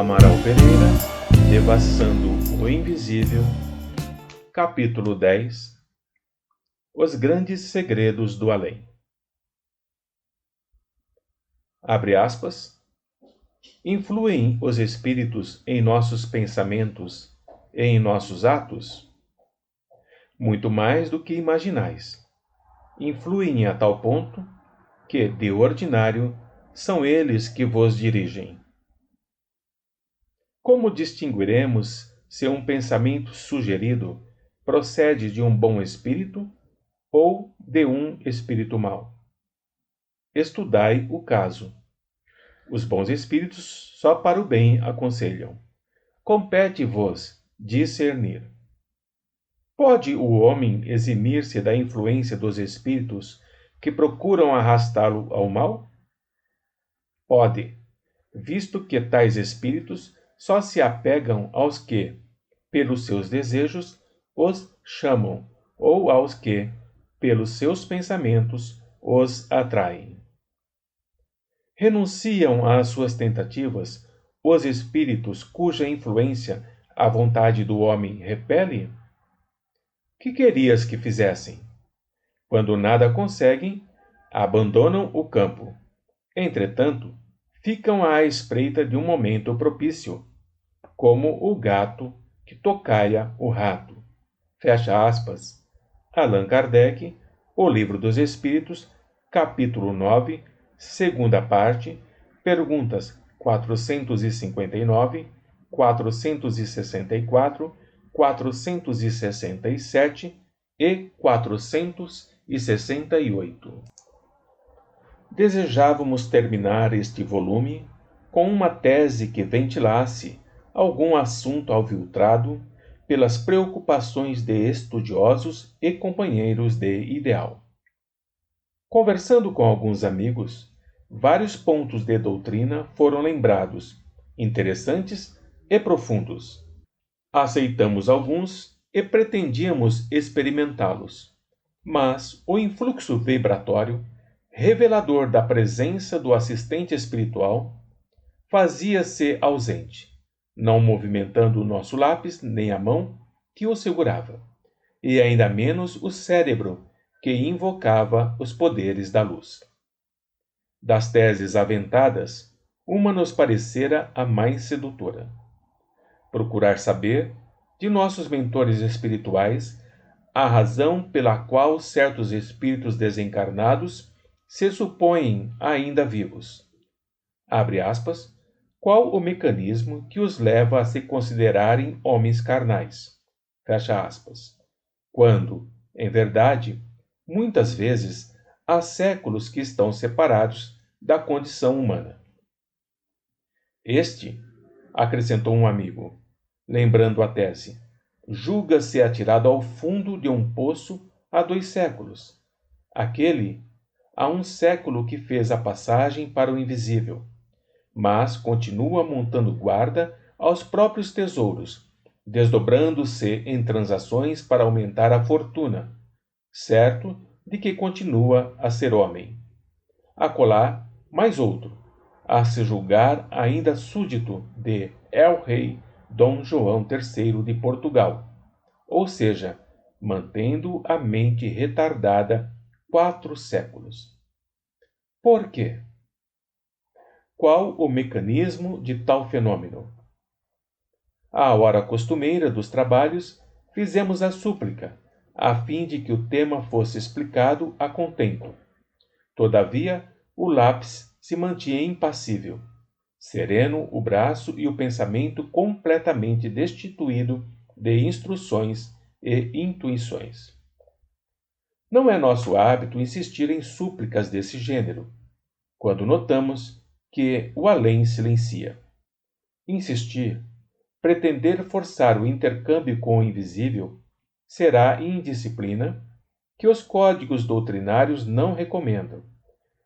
Amaral Pereira, Devassando o Invisível, capítulo 10 Os Grandes Segredos do Além. Abre aspas. Influem os espíritos em nossos pensamentos e em nossos atos? Muito mais do que imaginais. Influem a tal ponto que, de ordinário, são eles que vos dirigem. Como distinguiremos se um pensamento sugerido procede de um bom espírito ou de um espírito mau? Estudai o caso. Os bons espíritos só para o bem aconselham. Compete-vos discernir. Pode o homem eximir-se da influência dos espíritos que procuram arrastá-lo ao mal? Pode, visto que tais espíritos só se apegam aos que, pelos seus desejos, os chamam, ou aos que, pelos seus pensamentos, os atraem. Renunciam às suas tentativas os espíritos cuja influência a vontade do homem repele? Que querias que fizessem? Quando nada conseguem, abandonam o campo. Entretanto, ficam à espreita de um momento propício, como o gato que tocaia o rato. Fecha aspas. Allan Kardec, O Livro dos Espíritos, capítulo 9, segunda parte, perguntas 459, 464, 467 e 468. Desejávamos terminar este volume com uma tese que ventilasse algum assunto alviltrado pelas preocupações de estudiosos e companheiros de ideal. Conversando com alguns amigos, vários pontos de doutrina foram lembrados, interessantes e profundos. Aceitamos alguns e pretendíamos experimentá-los, mas o influxo vibratório, revelador da presença do assistente espiritual, fazia-se ausente, não movimentando o nosso lápis nem a mão que o segurava, e ainda menos o cérebro que invocava os poderes da luz. Das teses aventadas, uma nos parecera a mais sedutora. Procurar saber, de nossos mentores espirituais, a razão pela qual certos espíritos desencarnados se supõem ainda vivos. Abre aspas. Qual o mecanismo que os leva a se considerarem homens carnais? Fecha aspas. Quando, em verdade, muitas vezes, há séculos que estão separados da condição humana. Este, acrescentou um amigo, lembrando a tese, julga-se atirado ao fundo de um poço há 2 séculos. Aquele, há 1 século que fez a passagem para o invisível, mas continua montando guarda aos próprios tesouros, desdobrando-se em transações para aumentar a fortuna, certo de que continua a ser homem. Acolá, mais outro, a se julgar ainda súdito de El-Rei Dom João III de Portugal, ou seja, mantendo a mente retardada 4 séculos. Por quê? Qual o mecanismo de tal fenômeno? À hora costumeira dos trabalhos, fizemos a súplica, a fim de que o tema fosse explicado a contento. Todavia, o lápis se mantinha impassível, sereno o braço e o pensamento completamente destituído de instruções e intuições. Não é nosso hábito insistir em súplicas desse gênero, quando notamos que o além silencia. Insistir, pretender forçar o intercâmbio com o invisível, será indisciplina que os códigos doutrinários não recomendam.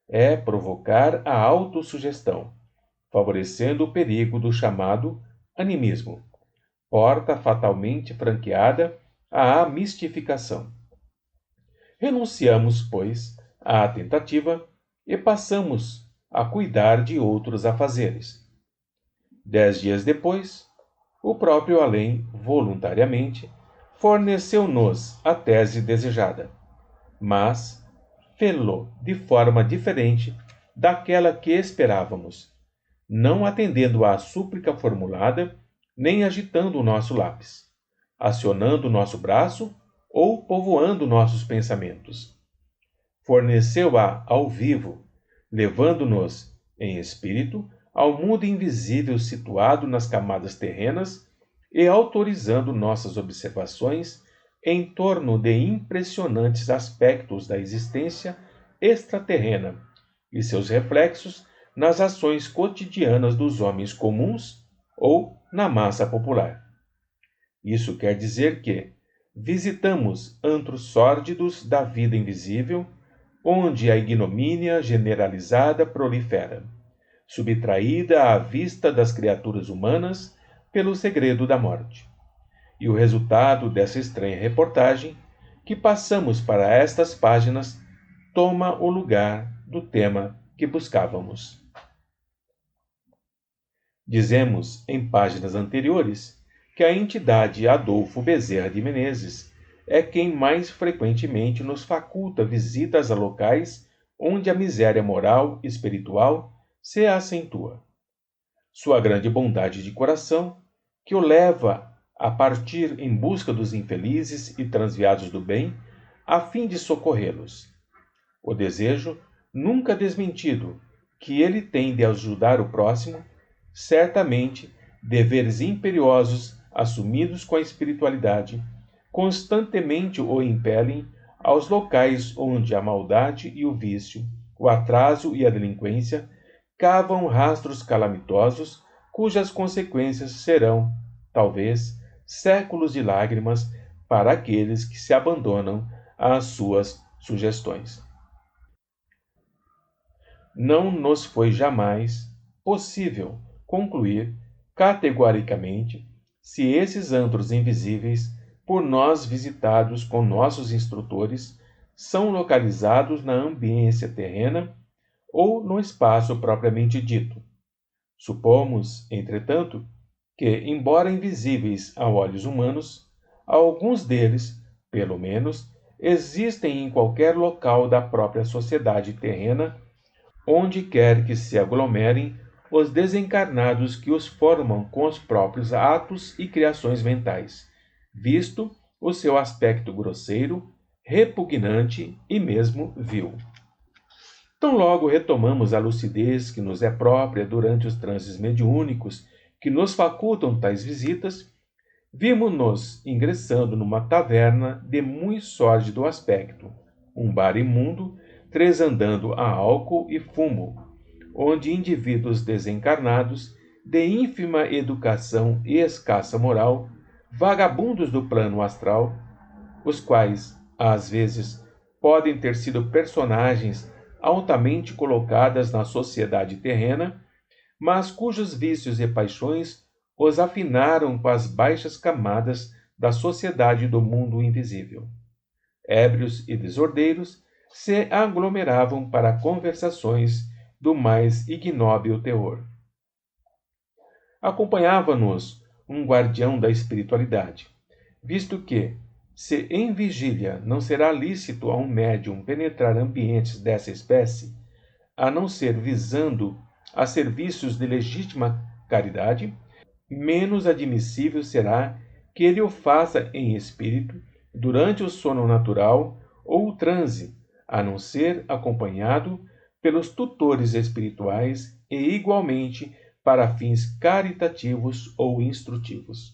É provocar a autossugestão, favorecendo o perigo do chamado animismo, porta fatalmente franqueada à mistificação. Renunciamos, pois, à tentativa e passamos a cuidar de outros afazeres. 10 dias depois, o próprio além, voluntariamente, forneceu-nos a tese desejada, mas fê-lo de forma diferente daquela que esperávamos, não atendendo à súplica formulada, nem agitando o nosso lápis, acionando o nosso braço ou povoando nossos pensamentos. Forneceu-a ao vivo, levando-nos, em espírito, ao mundo invisível situado nas camadas terrenas e autorizando nossas observações em torno de impressionantes aspectos da existência extraterrena e seus reflexos nas ações cotidianas dos homens comuns ou na massa popular. Isso quer dizer que visitamos antros sórdidos da vida invisível, onde a ignomínia generalizada prolifera, subtraída à vista das criaturas humanas pelo segredo da morte. E o resultado dessa estranha reportagem, que passamos para estas páginas, toma o lugar do tema que buscávamos. Dizemos, em páginas anteriores, que a entidade Adolfo Bezerra de Menezes é quem mais frequentemente nos faculta visitas a locais onde a miséria moral e espiritual se acentua. Sua grande bondade de coração, que o leva a partir em busca dos infelizes e transviados do bem, a fim de socorrê-los. O desejo, nunca desmentido, que ele tem de ajudar o próximo, certamente deveres imperiosos assumidos com a espiritualidade, constantemente o impelem aos locais onde a maldade e o vício, o atraso e a delinquência cavam rastros calamitosos cujas consequências serão, talvez, séculos de lágrimas para aqueles que se abandonam às suas sugestões. Não nos foi jamais possível concluir categoricamente se esses antros invisíveis, por nós visitados com nossos instrutores, são localizados na ambiência terrena ou no espaço propriamente dito. Supomos, entretanto, que, embora invisíveis a olhos humanos, alguns deles, pelo menos, existem em qualquer local da própria sociedade terrena, onde quer que se aglomerem os desencarnados que os formam com os próprios atos e criações mentais, visto o seu aspecto grosseiro, repugnante e mesmo vil. Tão logo retomamos a lucidez que nos é própria durante os transes mediúnicos que nos facultam tais visitas, vimos-nos ingressando numa taverna de muito sórdido aspecto, um bar imundo, tresandando a álcool e fumo, onde indivíduos desencarnados, de ínfima educação e escassa moral, vagabundos do plano astral, os quais, às vezes, podem ter sido personagens altamente colocadas na sociedade terrena, mas cujos vícios e paixões os afinaram com as baixas camadas da sociedade do mundo invisível. Ébrios e desordeiros se aglomeravam para conversações do mais ignóbil teor. Acompanhava-nos um guardião da espiritualidade, visto que, se em vigília não será lícito a um médium penetrar ambientes dessa espécie, a não ser visando a serviços de legítima caridade, menos admissível será que ele o faça em espírito durante o sono natural ou o transe, a não ser acompanhado pelos tutores espirituais e igualmente para fins caritativos ou instrutivos.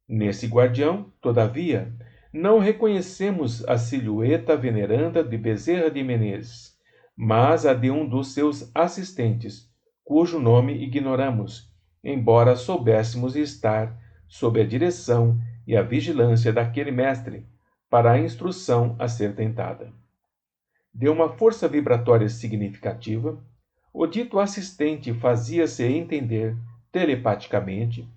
Nesse guardião, todavia, não reconhecemos a silhueta veneranda de Bezerra de Menezes, mas a de um dos seus assistentes, cujo nome ignoramos, embora soubéssemos estar sob a direção e a vigilância daquele mestre, para a instrução a ser tentada. De uma força vibratória significativa, o dito assistente fazia-se entender telepaticamente,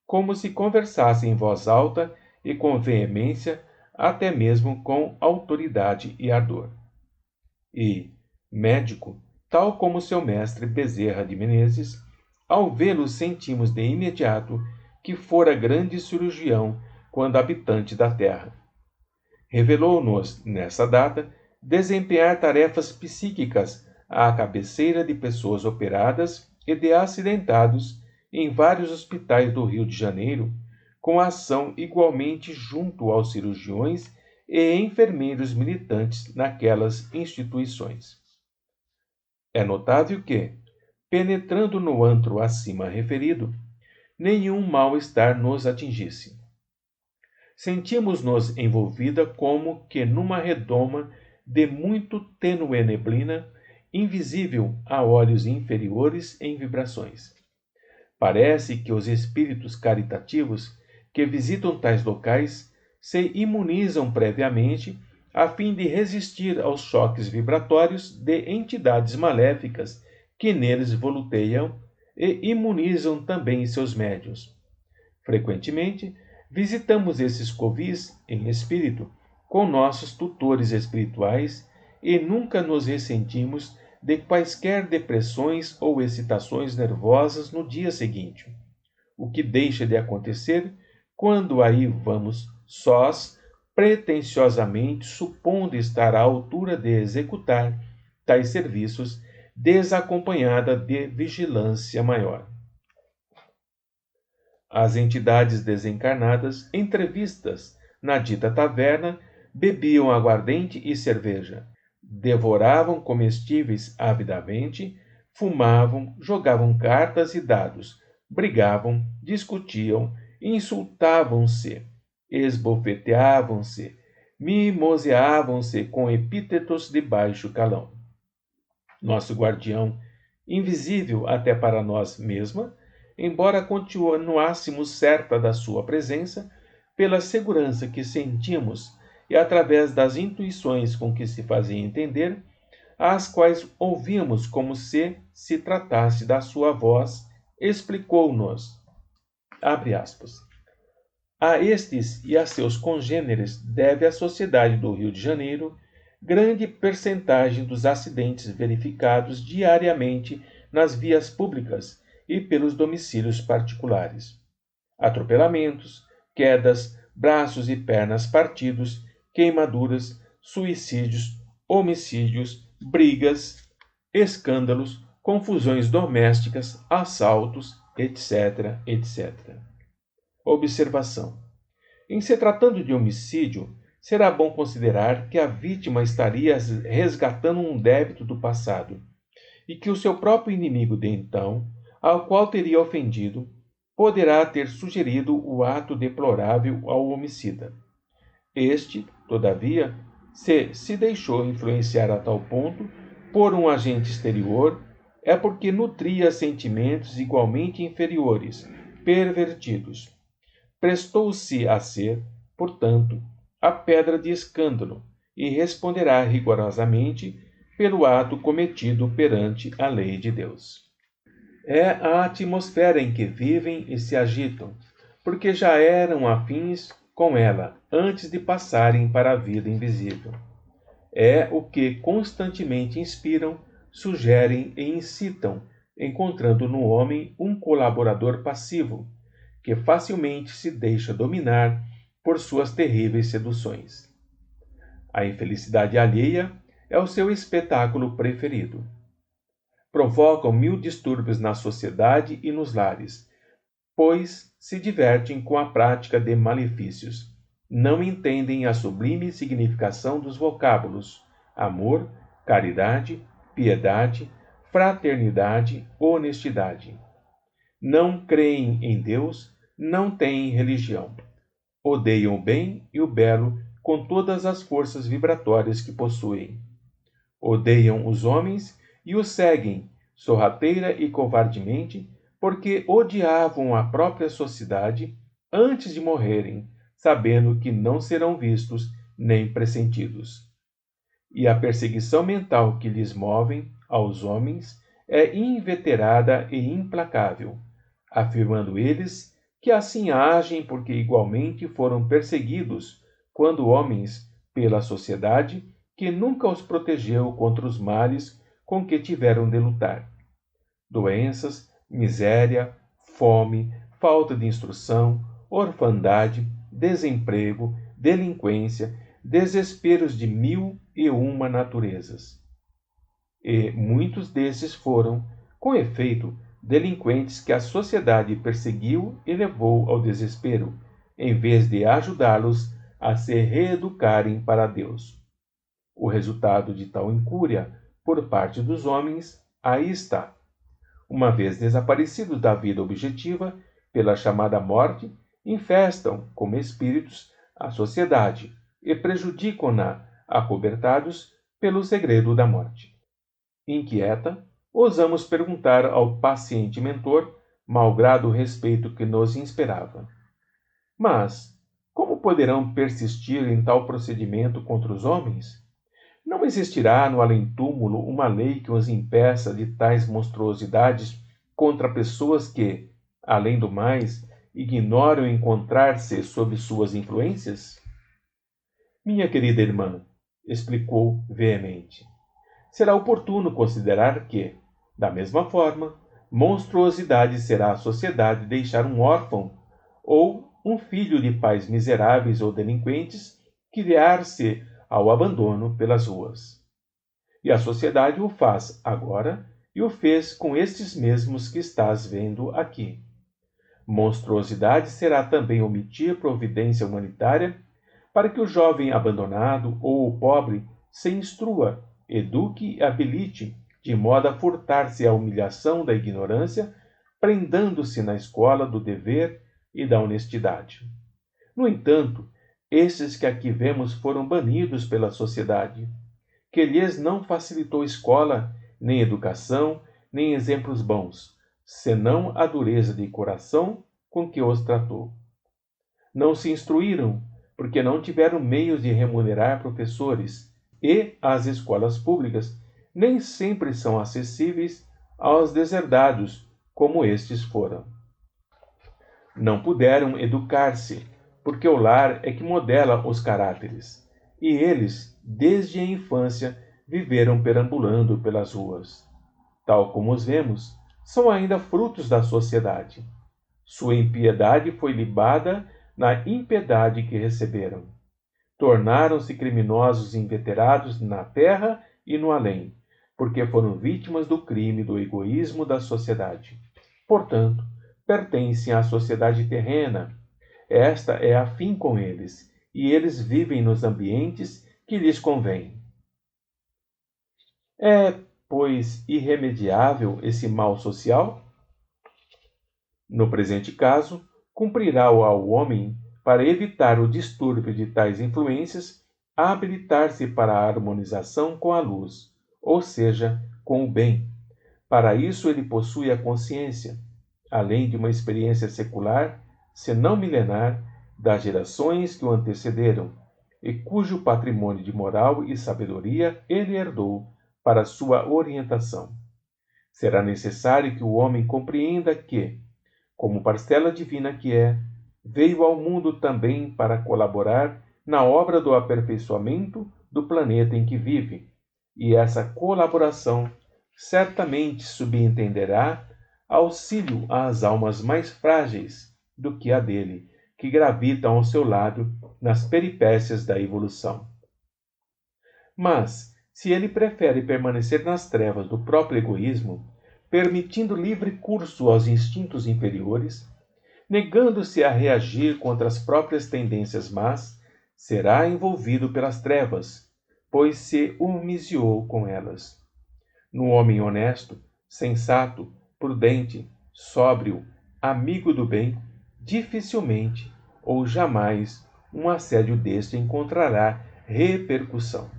como se conversasse em voz alta e com veemência, até mesmo com autoridade e ardor. E, médico, tal como seu mestre Bezerra de Menezes, Ao vê-lo, sentimos de imediato que fora grande cirurgião quando habitante da terra. Revelou-nos, nessa data, desempenhar tarefas psíquicas à cabeceira de pessoas operadas e de acidentados em vários hospitais do Rio de Janeiro, com ação igualmente junto aos cirurgiões e enfermeiros militantes naquelas instituições. É notável que, penetrando no antro acima referido, nenhum mal-estar nos atingisse. Sentimos-nos envolvida como que numa redoma de muito tênue neblina, invisível a olhos inferiores em vibrações. Parece que os espíritos caritativos que visitam tais locais se imunizam previamente a fim de resistir aos choques vibratórios de entidades maléficas que neles voluteiam e imunizam também seus médiuns. Frequentemente, visitamos esses covis em espírito com nossos tutores espirituais e nunca nos ressentimos de quaisquer depressões ou excitações nervosas no dia seguinte, o que deixa de acontecer quando aí vamos sós, pretensiosamente supondo estar à altura de executar tais serviços, desacompanhada de vigilância maior. As entidades desencarnadas, entrevistas na dita taverna, bebiam aguardente e cerveja, devoravam comestíveis avidamente, fumavam, jogavam cartas e dados, brigavam, discutiam, insultavam-se, esbofeteavam-se, mimoseavam-se com epítetos de baixo calão. Nosso guardião, invisível até para nós mesma, embora continuássemos certa da sua presença, pela segurança que sentimos e através das intuições com que se fazia entender, as quais ouvíamos como se tratasse da sua voz, explicou-nos, abre aspas, a estes e a seus congêneres deve a sociedade do Rio de Janeiro grande percentagem dos acidentes verificados diariamente nas vias públicas e pelos domicílios particulares. Atropelamentos, quedas, braços e pernas partidos, queimaduras, suicídios, homicídios, brigas, escândalos, confusões domésticas, assaltos, etc., etc. Observação: em se tratando de homicídio, será bom considerar que a vítima estaria resgatando um débito do passado e que o seu próprio inimigo de então, ao qual teria ofendido, poderá ter sugerido o ato deplorável ao homicida. Este, todavia, se deixou influenciar a tal ponto por um agente exterior, é porque nutria sentimentos igualmente inferiores, pervertidos. Prestou-se a ser, portanto, a pedra de escândalo e responderá rigorosamente pelo ato cometido perante a lei de Deus. É a atmosfera em que vivem e se agitam, porque já eram afins com ela antes de passarem para a vida invisível. É o que constantemente inspiram, sugerem e incitam, encontrando no homem um colaborador passivo, que facilmente se deixa dominar por suas terríveis seduções. A infelicidade alheia é o seu espetáculo preferido. Provocam mil distúrbios na sociedade e nos lares, pois se divertem com a prática de malefícios. Não entendem a sublime significação dos vocábulos amor, caridade, piedade, fraternidade, honestidade. Não creem em Deus, não têm religião. Odeiam o bem e o belo com todas as forças vibratórias que possuem. Odeiam os homens e os seguem, sorrateira e covardemente, porque odiavam a própria sociedade antes de morrerem, sabendo que não serão vistos nem pressentidos. E a perseguição mental que lhes movem aos homens é inveterada e implacável, afirmando eles que assim agem porque igualmente foram perseguidos quando homens pela sociedade que nunca os protegeu contra os males com que tiveram de lutar. Doenças, miséria, fome, falta de instrução, orfandade, desemprego, delinquência, desesperos de 1001 naturezas. E muitos desses foram, com efeito, delinquentes que a sociedade perseguiu e levou ao desespero, em vez de ajudá-los a se reeducarem para Deus. O resultado de tal incúria por parte dos homens aí está. Uma vez desaparecidos da vida objetiva pela chamada morte, infestam, como espíritos, a sociedade e prejudicam-na, acobertados pelo segredo da morte. Inquieta, ousamos perguntar ao paciente mentor, malgrado o respeito que nos inspirava: mas como poderão persistir em tal procedimento contra os homens? Não existirá no além-túmulo uma lei que os impeça de tais monstruosidades contra pessoas que, além do mais, ignoram encontrar-se sob suas influências? Minha querida irmã, explicou veemente, será oportuno considerar que, da mesma forma, monstruosidade será a sociedade deixar um órfão ou um filho de pais miseráveis ou delinquentes criar-se ao abandono pelas ruas. E a sociedade o faz agora e o fez com estes mesmos que estás vendo aqui. Monstruosidade será também omitir providência humanitária para que o jovem abandonado ou o pobre se instrua, eduque e habilite, de modo a furtar-se à humilhação da ignorância, prendando-se na escola do dever e da honestidade. No entanto, esses que aqui vemos foram banidos pela sociedade, que lhes não facilitou escola, nem educação, nem exemplos bons, senão a dureza de coração com que os tratou. Não se instruíram, porque não tiveram meios de remunerar professores, e as escolas públicas nem sempre são acessíveis aos deserdados, como estes foram. Não puderam educar-se, porque o lar é que modela os caráteres, e eles, desde a infância, viveram perambulando pelas ruas. Tal como os vemos, são ainda frutos da sociedade. Sua impiedade foi libada na impiedade que receberam. Tornaram-se criminosos inveterados na terra e no além, porque foram vítimas do crime do egoísmo da sociedade. Portanto, pertencem à sociedade terrena. Esta é afim com eles, e eles vivem nos ambientes que lhes convém. É, pois, irremediável esse mal social? No presente caso, cumprirá ao homem, para evitar o distúrbio de tais influências, habilitar-se para a harmonização com a luz, ou seja, com o bem. Para isso ele possui a consciência, além de uma experiência secular, se não milenar, das gerações que o antecederam, e cujo patrimônio de moral e sabedoria ele herdou para sua orientação. Será necessário que o homem compreenda que, como parcela divina que é, veio ao mundo também para colaborar na obra do aperfeiçoamento do planeta em que vive, e essa colaboração certamente subentenderá auxílio às almas mais frágeis do que a dele, que gravitam ao seu lado nas peripécias da evolução. Mas, se ele prefere permanecer nas trevas do próprio egoísmo, permitindo livre curso aos instintos inferiores, negando-se a reagir contra as próprias tendências más, será envolvido pelas trevas, pois se umisiou com elas. No homem honesto, sensato, prudente, sóbrio, amigo do bem, dificilmente ou jamais um assédio deste encontrará repercussão.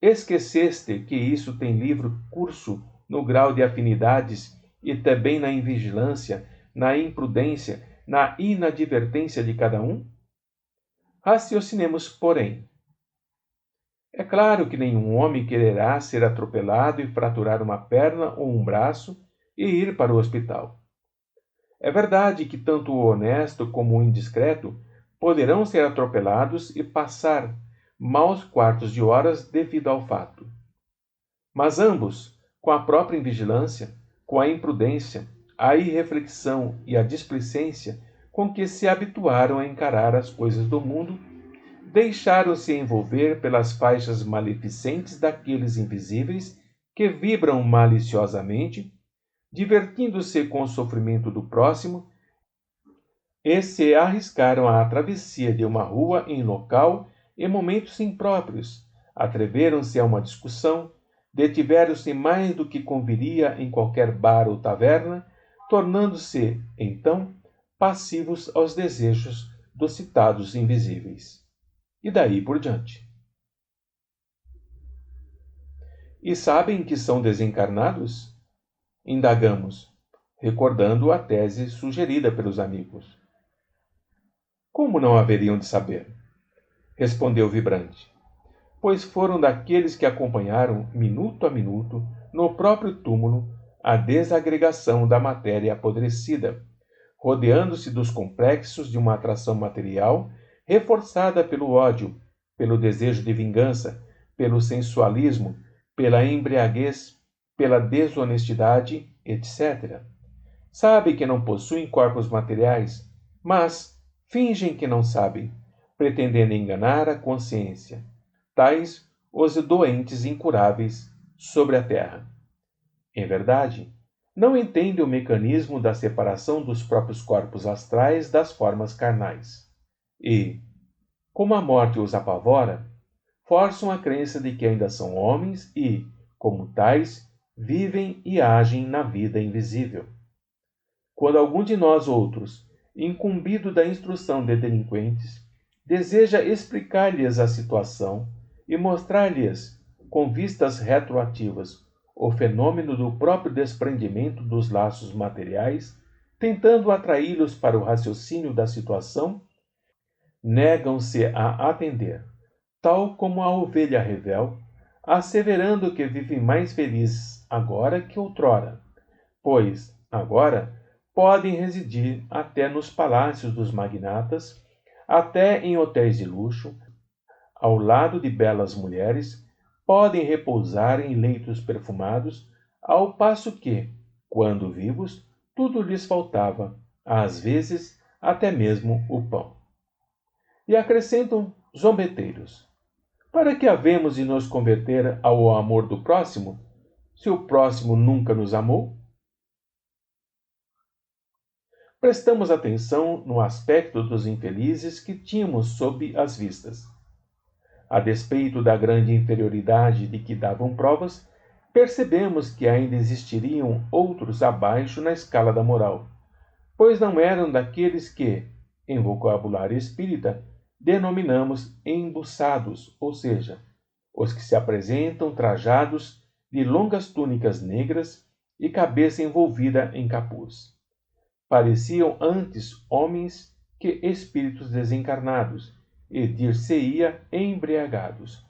Esqueceste que isso tem livre curso no grau de afinidades e também na invigilância, na imprudência, na inadvertência de cada um? Raciocinemos, porém. É claro que nenhum homem quererá ser atropelado e fraturar uma perna ou um braço e ir para o hospital. É verdade que tanto o honesto como o indiscreto poderão ser atropelados e passar maus quartos de horas devido ao fato. Mas ambos, com a própria invigilância, com a imprudência, a irreflexão e a displicência com que se habituaram a encarar as coisas do mundo, deixaram-se envolver pelas faixas maleficentes daqueles invisíveis que vibram maliciosamente, divertindo-se com o sofrimento do próximo, e se arriscaram à travessia de uma rua em local e momentos impróprios, atreveram-se a uma discussão, detiveram-se mais do que conviria em qualquer bar ou taverna, tornando-se, então, passivos aos desejos dos citados invisíveis. E daí por diante. E sabem que são desencarnados? Indagamos, recordando a tese sugerida pelos amigos. Como não haveriam de saber? Respondeu vibrante. Pois foram daqueles que acompanharam, minuto a minuto, no próprio túmulo, a desagregação da matéria apodrecida, rodeando-se dos complexos de uma atração material, reforçada pelo ódio, pelo desejo de vingança, pelo sensualismo, pela embriaguez, pela desonestidade, etc. Sabe que não possuem corpos materiais, mas fingem que não sabem, pretendendo enganar a consciência. Tais os doentes incuráveis sobre a terra. Em verdade, não entendem o mecanismo da separação dos próprios corpos astrais das formas carnais. E, como a morte os apavora, forçam a crença de que ainda são homens e, como tais, vivem e agem na vida invisível. Quando algum de nós outros, incumbido da instrução de delinquentes, deseja explicar-lhes a situação e mostrar-lhes, com vistas retroativas, o fenômeno do próprio desprendimento dos laços materiais, tentando atraí-los para o raciocínio da situação, negam-se a atender, tal como a ovelha revel, asseverando que vivem mais felizes agora que outrora, pois, agora, podem residir até nos palácios dos magnatas, até em hotéis de luxo, ao lado de belas mulheres, podem repousar em leitos perfumados, ao passo que, quando vivos, tudo lhes faltava, às vezes até mesmo o pão. E acrescentam zombeteiros: para que havemos de nos converter ao amor do próximo, se o próximo nunca nos amou? Prestamos atenção no aspecto dos infelizes que tínhamos sob as vistas. A despeito da grande inferioridade de que davam provas, percebemos que ainda existiriam outros abaixo na escala da moral, pois não eram daqueles que, em vocabulário espírita, denominamos embuçados, ou seja, os que se apresentam trajados de longas túnicas negras e cabeça envolvida em capuz. Pareciam antes homens que espíritos desencarnados, e dir-se-ia embriagados.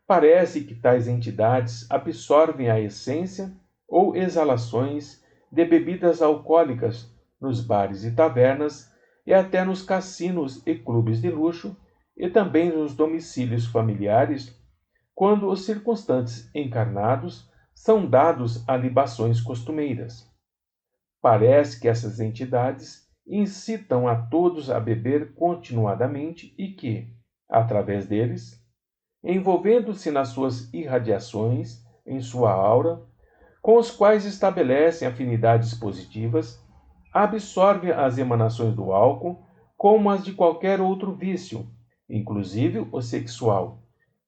Parece que tais entidades absorvem a essência ou exalações de bebidas alcoólicas nos bares e tavernas e até nos cassinos e clubes de luxo e também nos domicílios familiares, quando os circunstantes encarnados são dados a libações costumeiras. Parece que essas entidades incitam a todos a beber continuadamente e que, através deles, envolvendo-se nas suas irradiações, em sua aura, com os quais estabelecem afinidades positivas, absorvem as emanações do álcool como as de qualquer outro vício, inclusive o sexual,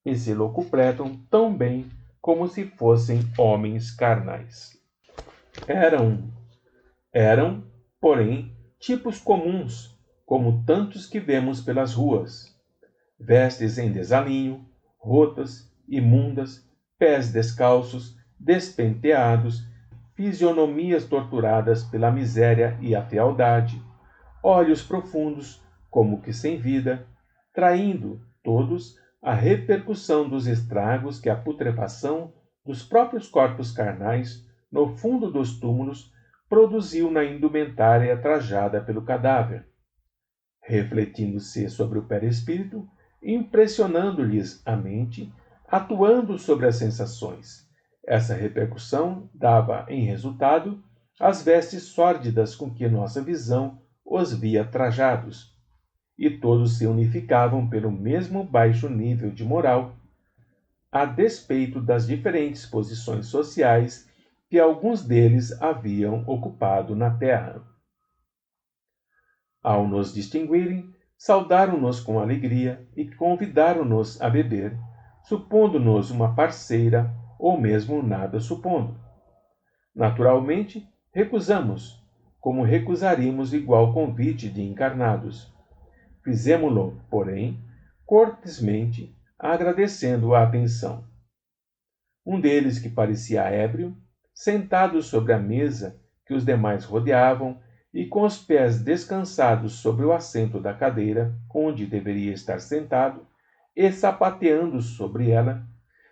e se locupletam tão bem como se fossem homens carnais. Eram, porém, tipos comuns, como tantos que vemos pelas ruas. Vestes em desalinho, rotas, imundas, pés descalços, despenteados, fisionomias torturadas pela miséria e a fealdade, olhos profundos, como que sem vida, traindo, todos, a repercussão dos estragos que a putrefação dos próprios corpos carnais, no fundo dos túmulos, produziu na indumentária trajada pelo cadáver. Refletindo-se sobre o perispírito, impressionando-lhes a mente, atuando sobre as sensações. Essa repercussão dava em resultado as vestes sórdidas com que nossa visão os via trajados, e todos se unificavam pelo mesmo baixo nível de moral, a despeito das diferentes posições sociais que alguns deles haviam ocupado na terra. Ao nos distinguirem, saudaram-nos com alegria e convidaram-nos a beber, supondo-nos uma parceira ou mesmo nada supondo. Naturalmente, recusamos, como recusaríamos igual convite de encarnados. Fizemo-lo, porém, cortesmente, agradecendo a atenção. Um deles, que parecia ébrio, sentado sobre a mesa que os demais rodeavam e com os pés descansados sobre o assento da cadeira onde deveria estar sentado, e sapateando sobre ela,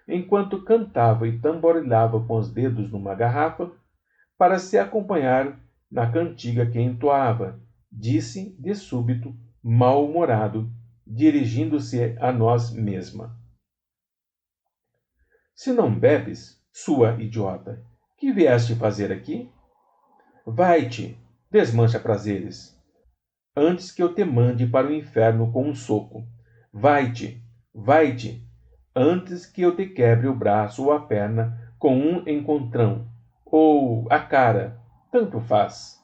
enquanto cantava e tamborilava com os dedos numa garrafa, para se acompanhar na cantiga que entoava, disse, de súbito, mal-humorado, dirigindo-se a nós mesma: Se não bebes, sua idiota, que vieste fazer aqui? Vai-te, desmancha prazeres, antes que eu te mande para o inferno com um soco. Vai-te, vai-te, antes que eu te quebre o braço ou a perna com um encontrão, ou a cara, tanto faz.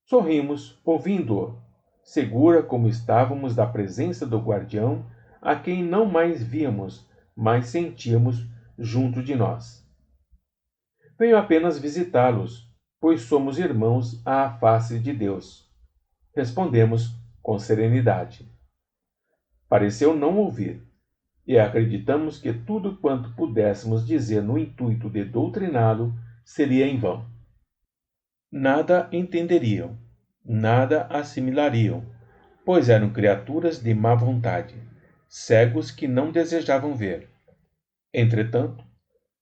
Sorrimos, ouvindo-o, segura como estávamos da presença do guardião, a quem não mais víamos, mas sentíamos junto de nós. Venho apenas visitá-los, pois somos irmãos à face de Deus. Respondemos com serenidade. Pareceu não ouvir, e acreditamos que tudo quanto pudéssemos dizer no intuito de doutriná-lo seria em vão. Nada entenderiam, nada assimilariam, pois eram criaturas de má vontade, cegos que não desejavam ver. Entretanto,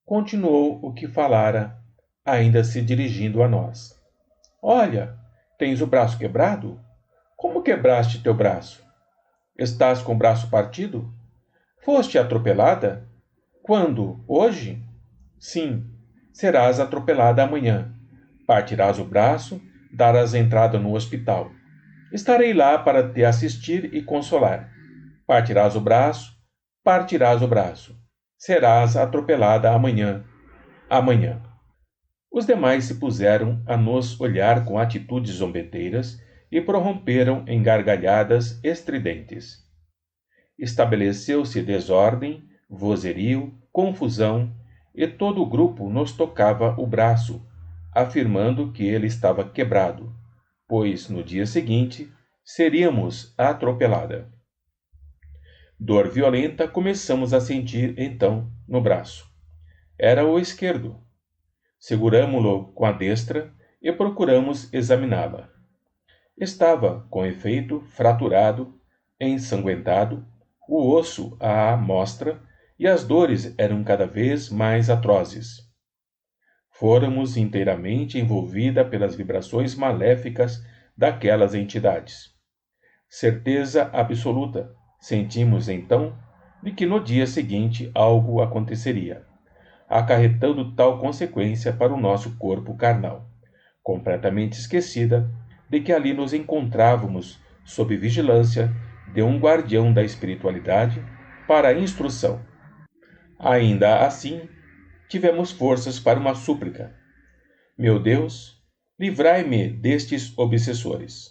continuou o que falara, ainda se dirigindo a nós. Olha, tens o braço quebrado? Como quebraste teu braço? Estás com o braço partido? Foste atropelada? Quando? Hoje? Sim, serás atropelada amanhã. Partirás o braço, darás entrada no hospital. Estarei lá para te assistir e consolar. Partirás o braço, partirás o braço. Serás atropelada amanhã. Amanhã. Os demais se puseram a nos olhar com atitudes zombeteiras e prorromperam em gargalhadas estridentes. Estabeleceu-se desordem, vozerio, confusão, e todo o grupo nos tocava o braço, afirmando que ele estava quebrado, pois no dia seguinte seríamos atropelada. Dor violenta começamos a sentir então no braço. Era o esquerdo. Seguramo-lo com a destra e procuramos examiná-la. Estava, com efeito, fraturado, ensanguentado, o osso à mostra, e as dores eram cada vez mais atrozes. Fôramos inteiramente envolvida pelas vibrações maléficas daquelas entidades. Certeza absoluta, sentimos então, de que no dia seguinte algo aconteceria, acarretando tal consequência para o nosso corpo carnal, completamente esquecida de que ali nos encontrávamos sob vigilância de um guardião da espiritualidade para a instrução. Ainda assim, tivemos forças para uma súplica. Meu Deus, livrai-me destes obsessores.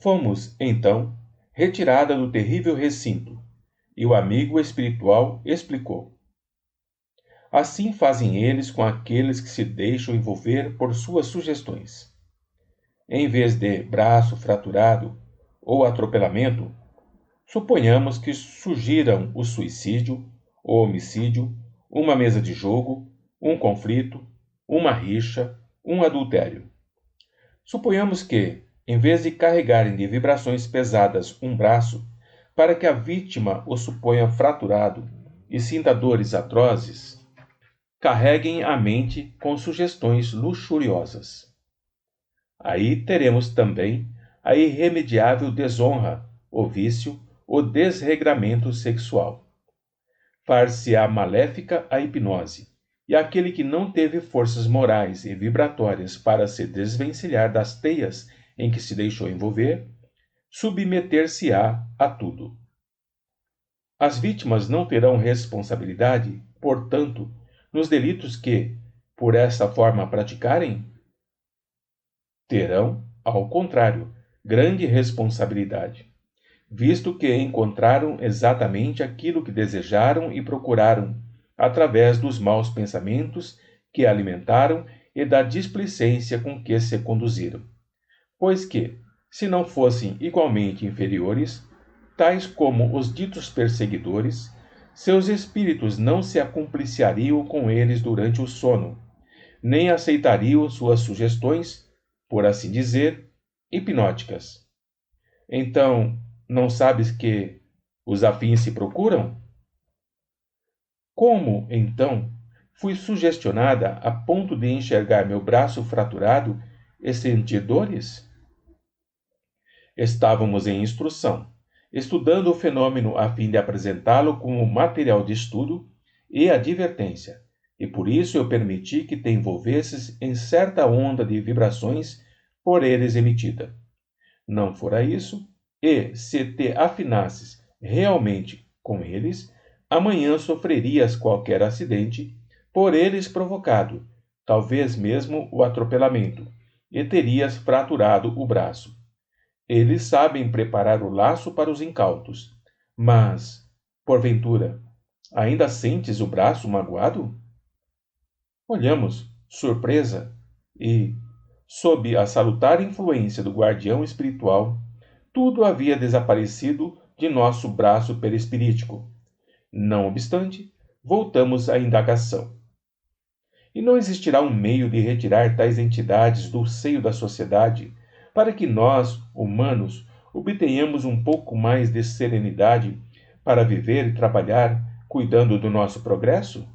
Fomos, então, retirada do terrível recinto, e o amigo espiritual explicou. Assim fazem eles com aqueles que se deixam envolver por suas sugestões. Em vez de braço fraturado ou atropelamento, suponhamos que sugiram o suicídio, o homicídio, uma mesa de jogo, um conflito, uma rixa, um adultério. Suponhamos que, em vez de carregarem de vibrações pesadas um braço, para que a vítima o suponha fraturado e sinta dores atrozes, carreguem a mente com sugestões luxuriosas. Aí teremos também a irremediável desonra, o vício, o desregramento sexual. far-se-á maléfica a hipnose, e aquele que não teve forças morais e vibratórias para se desvencilhar das teias em que se deixou envolver, submeter-se-á a tudo. As vítimas não terão responsabilidade, portanto, nos delitos que, por essa forma, praticarem? Terão, ao contrário, grande responsabilidade, visto que encontraram exatamente aquilo que desejaram e procuraram, através dos maus pensamentos que alimentaram e da displicência com que se conduziram. Pois que, se não fossem igualmente inferiores, tais como os ditos perseguidores, seus espíritos não se acumpliciariam com eles durante o sono, nem aceitariam suas sugestões, por assim dizer, hipnóticas. Então, não sabes que os afins se procuram? Como, então, fui sugestionada a ponto de enxergar meu braço fraturado e sentir dores? Estávamos em instrução, estudando o fenômeno a fim de apresentá-lo como material de estudo e advertência, e por isso eu permiti que te envolvesses em certa onda de vibrações por eles emitida. Não fora isso, e se te afinasses realmente com eles, amanhã sofrerias qualquer acidente por eles provocado, talvez mesmo o atropelamento, e terias fraturado o braço. Eles sabem preparar o laço para os incautos. Mas, porventura, ainda sentes o braço magoado? Olhamos, surpresa, e, sob a salutar influência do guardião espiritual, tudo havia desaparecido de nosso braço perispirítico. Não obstante, voltamos à indagação. E não existirá um meio de retirar tais entidades do seio da sociedade, para que nós, humanos, obtenhamos um pouco mais de serenidade para viver e trabalhar cuidando do nosso progresso?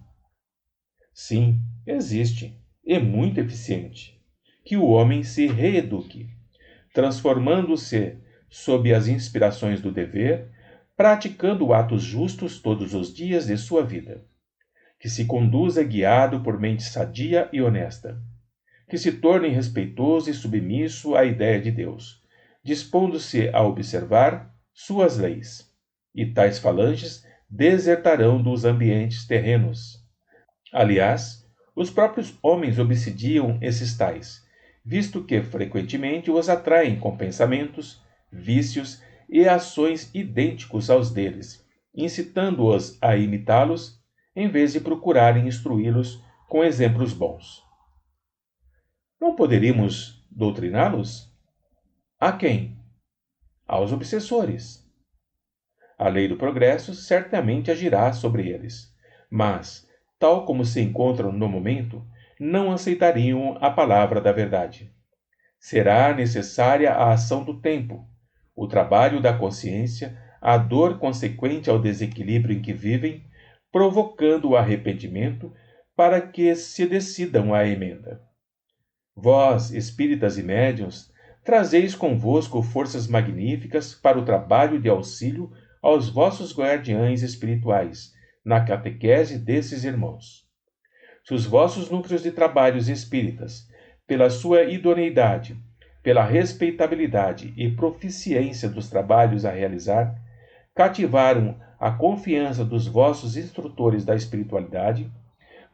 Sim, existe, e muito eficiente. Que o homem se reeduque, transformando-se sob as inspirações do dever, praticando atos justos todos os dias de sua vida. Que se conduza guiado por mente sadia e honesta. Que se torne respeitoso e submisso à ideia de Deus, dispondo-se a observar suas leis. E tais falanges desertarão dos ambientes terrenos. Aliás, os próprios homens obsidiam esses tais, visto que frequentemente os atraem com pensamentos, vícios e ações idênticos aos deles, incitando-os a imitá-los, em vez de procurarem instruí-los com exemplos bons. Não poderíamos doutriná-los? A quem? Aos obsessores. A lei do progresso certamente agirá sobre eles, mas, tal como se encontram no momento, não aceitariam a palavra da verdade. Será necessária a ação do tempo, o trabalho da consciência, a dor consequente ao desequilíbrio em que vivem, provocando o arrependimento para que se decidam à emenda. Vós, espíritas e médiuns, trazeis convosco forças magníficas para o trabalho de auxílio aos vossos guardiães espirituais, na catequese desses irmãos. Se os vossos núcleos de trabalhos espíritas, pela sua idoneidade, pela respeitabilidade e proficiência dos trabalhos a realizar, cativaram a confiança dos vossos instrutores da espiritualidade,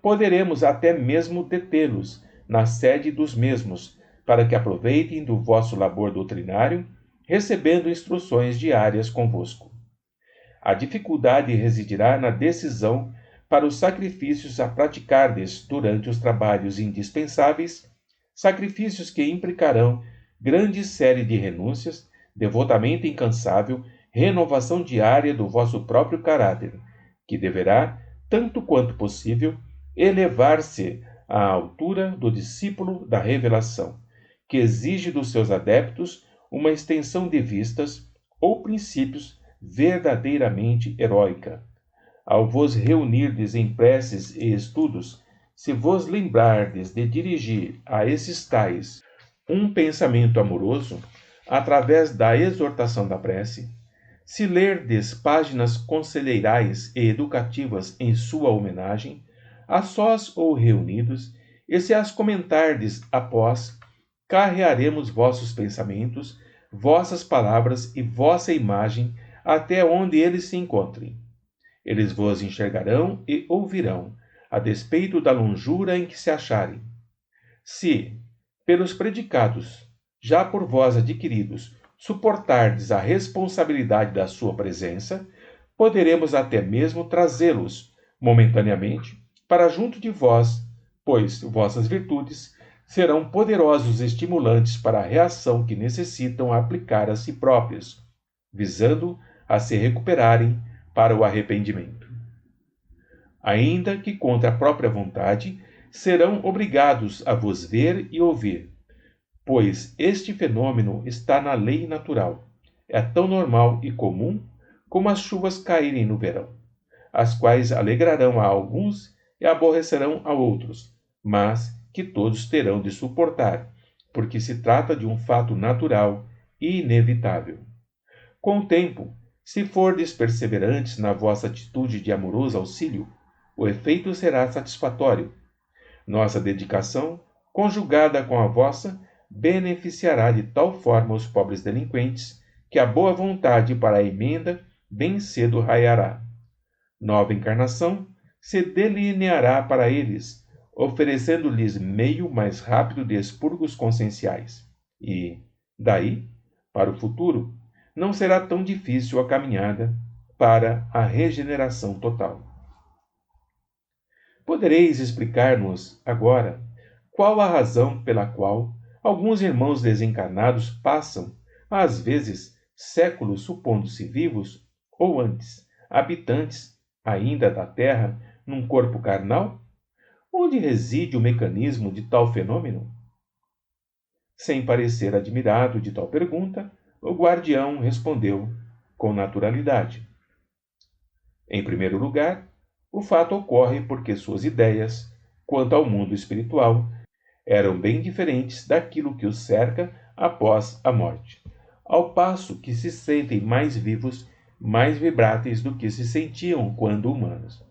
poderemos até mesmo detê-los na sede dos mesmos, para que aproveitem do vosso labor doutrinário, recebendo instruções diárias convosco. A dificuldade residirá na decisão para os sacrifícios a praticardes durante os trabalhos indispensáveis, sacrifícios que implicarão grande série de renúncias, devotamento incansável, renovação diária do vosso próprio caráter, que deverá, tanto quanto possível, elevar-se à altura do discípulo da revelação, que exige dos seus adeptos uma extensão de vistas ou princípios verdadeiramente heróica. Ao vos reunirdes em preces e estudos, se vos lembrardes de dirigir a esses tais um pensamento amoroso, através da exortação da prece, Se lerdes páginas conselheirais e educativas em sua homenagem, a sós ou reunidos, e se as comentardes após, carrearemos vossos pensamentos, vossas palavras e vossa imagem até onde eles se encontrem. Eles vos enxergarão e ouvirão, a despeito da longura em que se acharem. Se, pelos predicados, já por vós adquiridos, suportardes a responsabilidade da sua presença, poderemos até mesmo trazê-los, momentaneamente, para junto de vós, pois vossas virtudes serão poderosos estimulantes para a reação que necessitam aplicar a si próprios, visando a se recuperarem para o arrependimento. Ainda que contra a própria vontade, serão obrigados a vos ver e ouvir, pois este fenômeno está na lei natural. É tão normal e comum como as chuvas caírem no verão, as quais alegrarão a alguns e aborrecerão a outros, mas que todos terão de suportar, porque se trata de um fato natural e inevitável. Com o tempo, se fordes perseverantes na vossa atitude de amoroso auxílio, o efeito será satisfatório. Nossa dedicação, conjugada com a vossa, beneficiará de tal forma os pobres delinquentes que a boa vontade para a emenda bem cedo raiará. Nova encarnação se delineará para eles, oferecendo-lhes meio mais rápido de expurgos conscienciais. E, daí, para o futuro, não será tão difícil a caminhada para a regeneração total. Podereis explicar-nos, agora, qual a razão pela qual alguns irmãos desencarnados passam, às vezes, séculos supondo-se vivos, ou antes, habitantes ainda da Terra, num corpo carnal? Onde reside o mecanismo de tal fenômeno? Sem parecer admirado de tal pergunta, o guardião respondeu com naturalidade. Em primeiro lugar, o fato ocorre porque suas ideias, quanto ao mundo espiritual, eram bem diferentes daquilo que os cerca após a morte, ao passo que se sentem mais vivos, mais vibráteis do que se sentiam quando humanos.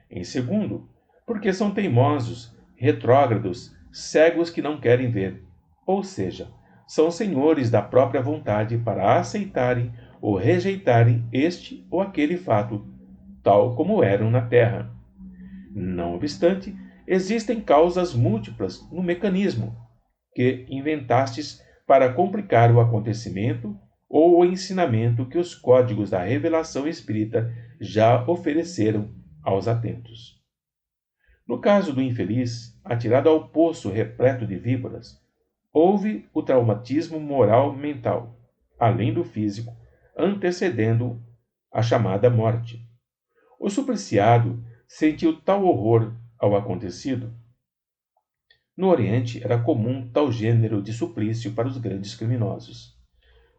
Em segundo, porque são teimosos, retrógrados, cegos que não querem ver, ou seja, são senhores da própria vontade para aceitarem ou rejeitarem este ou aquele fato, tal como eram na Terra. Não obstante, existem causas múltiplas no mecanismo que inventastes para complicar o acontecimento ou o ensinamento que os códigos da revelação espírita já ofereceram aos atentos. No caso do infeliz, atirado ao poço repleto de víboras, houve o traumatismo moral mental, além do físico, antecedendo a chamada morte. O supliciado sentiu tal horror ao acontecido. No Oriente era comum tal gênero de suplício para os grandes criminosos.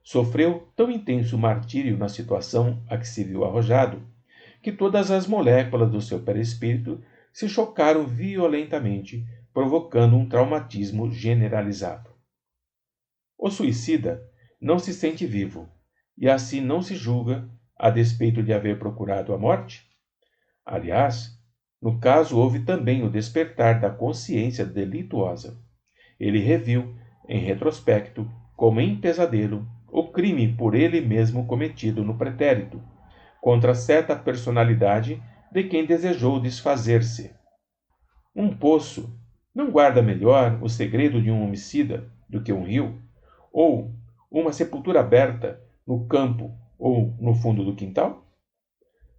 Sofreu tão intenso martírio na situação a que se viu arrojado, que todas as moléculas do seu perispírito se chocaram violentamente, provocando um traumatismo generalizado. O suicida não se sente vivo, e assim não se julga, a despeito de haver procurado a morte? Aliás, no caso houve também o despertar da consciência delituosa. Ele reviu, em retrospecto, como em pesadelo, o crime por ele mesmo cometido no pretérito, contra certa personalidade de quem desejou desfazer-se. Um poço não guarda melhor o segredo de um homicida do que um rio? Ou uma sepultura aberta no campo ou no fundo do quintal?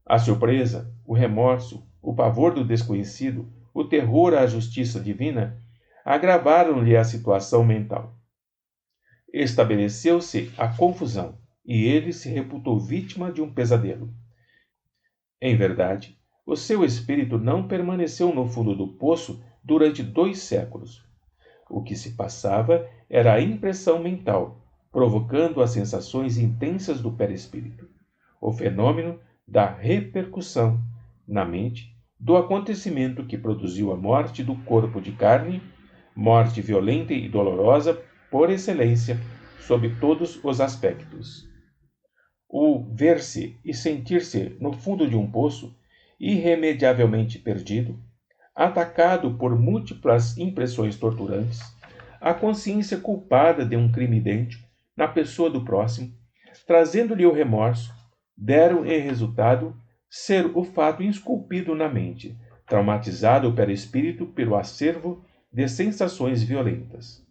A surpresa, o remorso, o pavor do desconhecido, o terror à justiça divina agravaram-lhe a situação mental. Estabeleceu-se a confusão e ele se reputou vítima de um pesadelo. Em verdade, o seu espírito não permaneceu no fundo do poço durante 2 séculos. O que se passava era a impressão mental, provocando as sensações intensas do perispírito. O fenômeno da repercussão na mente do acontecimento que produziu a morte do corpo de carne, morte violenta e dolorosa por excelência, sob todos os aspectos. o ver-se e sentir-se no fundo de um poço, irremediavelmente perdido, atacado por múltiplas impressões torturantes, a consciência culpada de um crime idêntico na pessoa do próximo, trazendo-lhe o remorso, deram em resultado ser o fato esculpido na mente, traumatizado o perispírito pelo acervo de sensações violentas.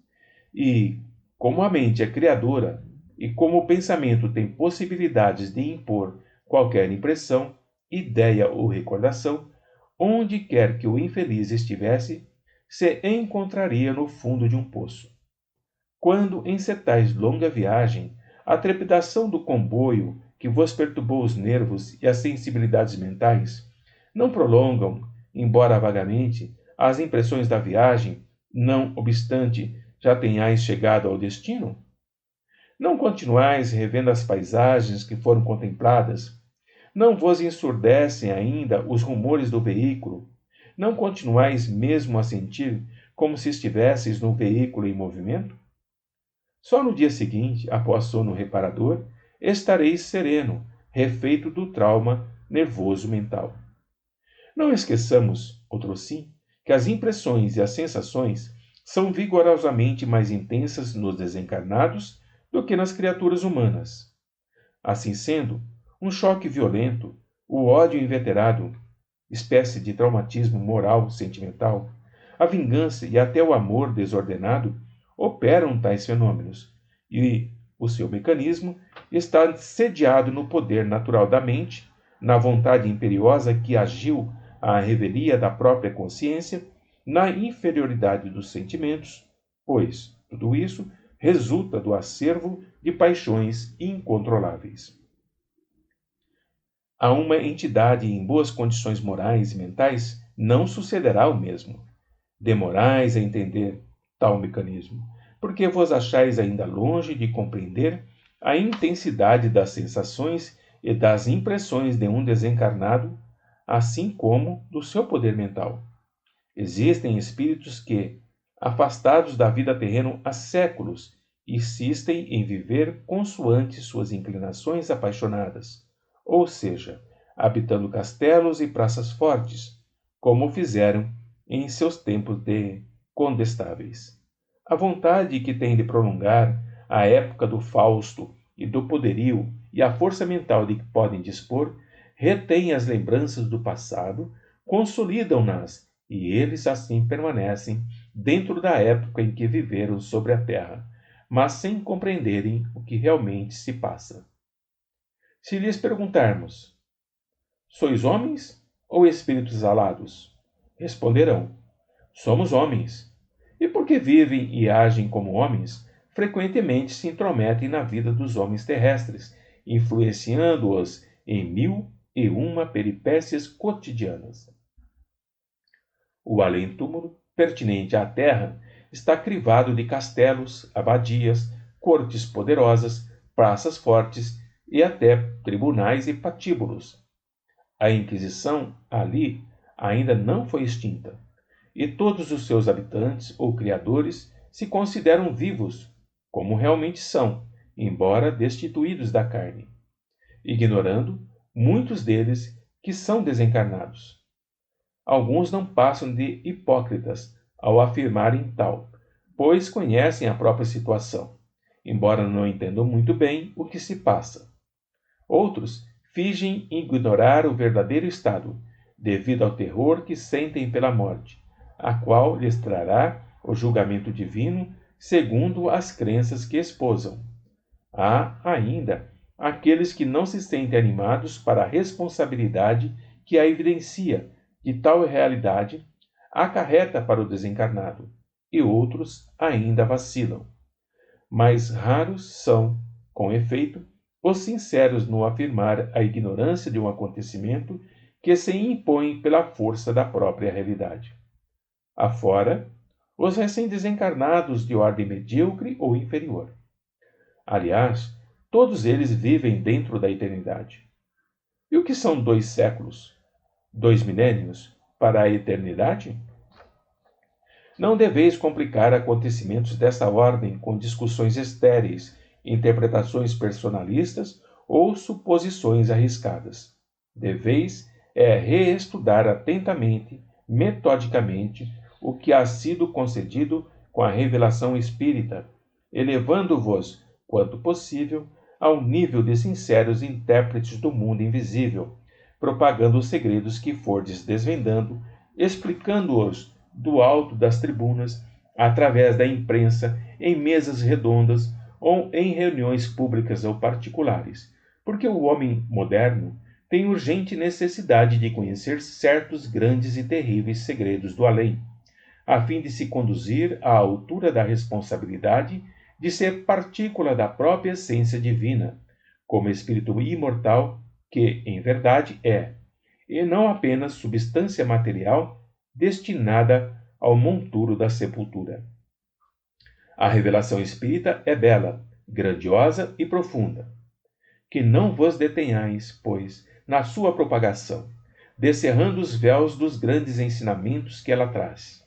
E, como a mente é criadora e como o pensamento tem possibilidades de impor qualquer impressão, ideia ou recordação, onde quer que o infeliz estivesse, se encontraria no fundo de um poço. Quando encetais longa viagem, a trepidação do comboio que vos perturbou os nervos e as sensibilidades mentais não prolongam, embora vagamente, as impressões da viagem, não obstante já tenhais chegado ao destino? Não continuais revendo as paisagens que foram contempladas? Não vos ensurdecem ainda os rumores do veículo? Não continuais mesmo a sentir como se estivesseis no veículo em movimento? Só no dia seguinte, após sono reparador, estareis sereno, refeito do trauma nervoso mental. Não esqueçamos, outrosim, que as impressões e as sensações são vigorosamente mais intensas nos desencarnados do que nas criaturas humanas. Assim sendo, um choque violento, o ódio inveterado, espécie de traumatismo moral sentimental, a vingança e até o amor desordenado operam tais fenômenos, e o seu mecanismo está sediado no poder natural da mente, na vontade imperiosa que agiu à revelia da própria consciência, na inferioridade dos sentimentos, pois tudo isso resulta do acervo de paixões incontroláveis. A uma entidade em boas condições morais e mentais não sucederá o mesmo. Demorais a entender tal mecanismo, porque vos achais ainda longe de compreender a intensidade das sensações e das impressões de um desencarnado, assim como do seu poder mental. Existem espíritos que, afastados da vida terrena há séculos, insistem em viver consoante suas inclinações apaixonadas, ou seja, habitando castelos e praças fortes, como fizeram em seus tempos de condestáveis. A vontade que têm de prolongar a época do Fausto e do poderio e a força mental de que podem dispor, retêm as lembranças do passado, consolidam-nas e eles assim permanecem dentro da época em que viveram sobre a terra, mas sem compreenderem o que realmente se passa. Se lhes perguntarmos: sois homens ou espíritos alados? Responderão: somos homens. E porque vivem e agem como homens, frequentemente se intrometem na vida dos homens terrestres, influenciando-os em mil e uma peripécias cotidianas. O além-túmulo, pertinente à terra, está crivado de castelos, abadias, cortes poderosas, praças fortes e até tribunais e patíbulos. A Inquisição, ali, ainda não foi extinta, e todos os seus habitantes ou criadores se consideram vivos, como realmente são, embora destituídos da carne, ignorando, muitos deles, que são desencarnados. Alguns não passam de hipócritas ao afirmarem tal, pois conhecem a própria situação, embora não entendam muito bem o que se passa. Outros fingem ignorar o verdadeiro estado, devido ao terror que sentem pela morte, a qual lhes trará o julgamento divino segundo as crenças que esposam. Há, ainda, aqueles que não se sentem animados para a responsabilidade que a evidencia de tal realidade acarreta para o desencarnado, e outros ainda vacilam. Mas raros são, com efeito, os sinceros no afirmar a ignorância de um acontecimento que se impõe pela força da própria realidade. Afora, os recém-desencarnados de ordem medíocre ou inferior. Aliás, todos eles vivem dentro da eternidade. E o que são 2 séculos, 2 milênios, para a eternidade? Não deveis complicar acontecimentos dessa ordem com discussões estéreis, interpretações personalistas ou suposições arriscadas. Deveis reestudar atentamente, metodicamente, o que ha sido concedido com a revelação espírita, elevando-vos, quanto possível, ao nível de sinceros intérpretes do mundo invisível, propagando os segredos que fordes desvendando, explicando-os do alto das tribunas, através da imprensa, em mesas redondas ou em reuniões públicas ou particulares, porque o homem moderno tem urgente necessidade de conhecer certos grandes e terríveis segredos do além, a fim de se conduzir à altura da responsabilidade de ser partícula da própria essência divina, como espírito imortal que, em verdade, é, e não apenas substância material destinada ao monturo da sepultura. A revelação espírita é bela, grandiosa e profunda. Que não vos detenhais, pois, na sua propagação, descerrando os véus dos grandes ensinamentos que ela traz,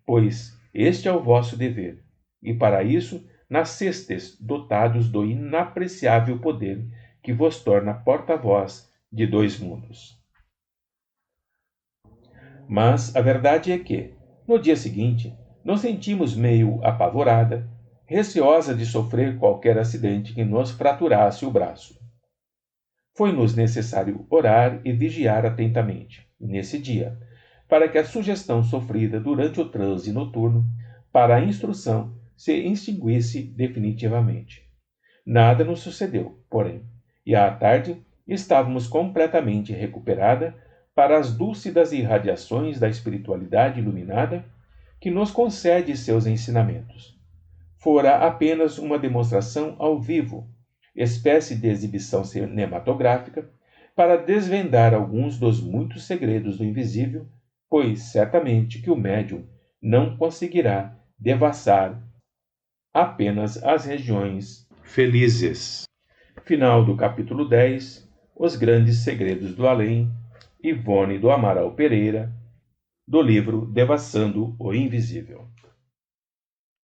pois este é o vosso dever, e para isso nascestes dotados do inapreciável poder que vos torna porta-voz de dois mundos. Mas a verdade é que, no dia seguinte, nos sentimos meio apavorada, receosa de sofrer qualquer acidente que nos fraturasse o braço. Foi-nos necessário orar e vigiar atentamente, nesse dia, para que a sugestão sofrida durante o transe noturno para a instrução se extinguisse definitivamente. Nada nos sucedeu, porém, e à tarde estávamos completamente recuperada para as dúlcidas irradiações da espiritualidade iluminada que nos concede seus ensinamentos. Fora apenas uma demonstração ao vivo, espécie de exibição cinematográfica, para desvendar alguns dos muitos segredos do invisível, pois certamente que o médium não conseguirá devassar apenas as regiões felizes. Final do capítulo 10, Os Grandes Segredos do Além, Ivone do Amaral Pereira, do livro Devassando o Invisível.